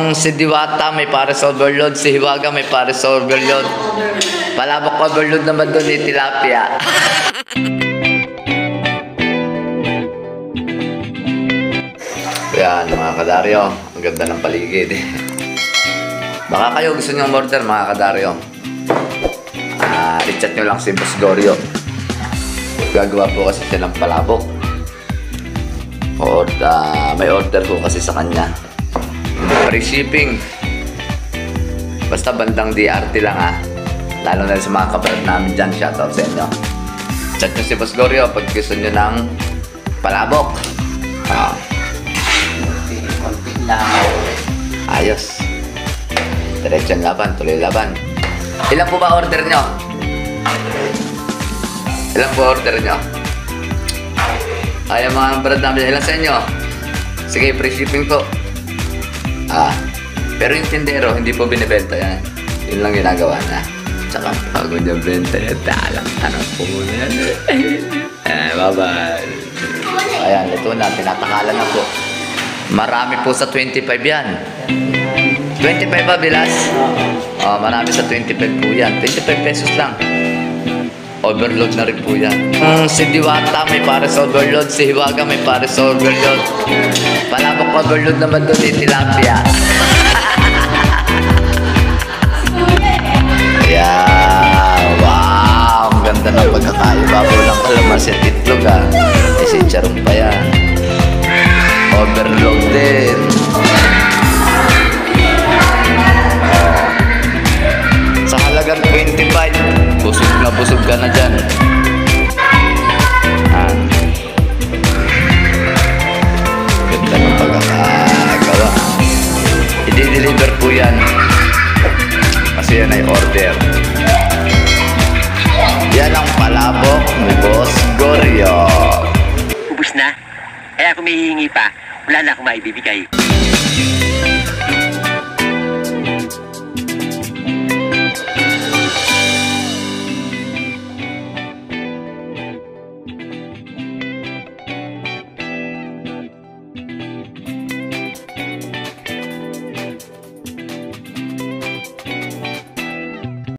Si Diwata may Pares Overload, si Hiwaga may Pares Overload. Palabok Overload naman doon ni Tilapia. Yan mga kadaryo, ang ganda ng paligid. Baka kayo gusto nyo order mga kadaryo. I-chat nyo lang si Boss Goryo. Gagawa po kasi siya ng palabok. May order ko kasi sa kanya. Free shipping. Basta bandang DRT lang ha. Lalo na sa mga kaparat namin dyan. Shoutout sa inyo. Chat nyo si Boss Goryo pag gusto nyo ng palabok. Ayos. Diretsyon laban, tuloy laban. Ilan po ba order nyo? Ilan po order nyo? Ay, mga brad namin, ilan sa inyo? Sige, free shipping po. Pero yung tindero, hindi po binibenta yan. Yun lang ginagawa na. Tsaka pagod yung benta yan. Tanong po muna yan. Bye-bye. Ayan, ito na. Tinatakalan na po. Marami po sa 25 yan. 25 ba, Bilas? Marami sa 25 po yan. 25 pesos lang. Overload na rin po yan. Si Diwata may Pares Overload, si Hiwaga may Pares Overload. Palabok Overload naman doon ni Tilapia. Wow! Ang ganda ng pagkakaiba. Walang kalamansi at itlog si charong pa yan. Overload din. Sa halagang 25, busog ka na dyan. Ganda ng pagkakagawa. I-deliver po yan. Kasi yan ay order. Yan ang palabok ni Boss Goryo. Ubus na? Kaya kung may hihingi pa, wala na akong maibibigay.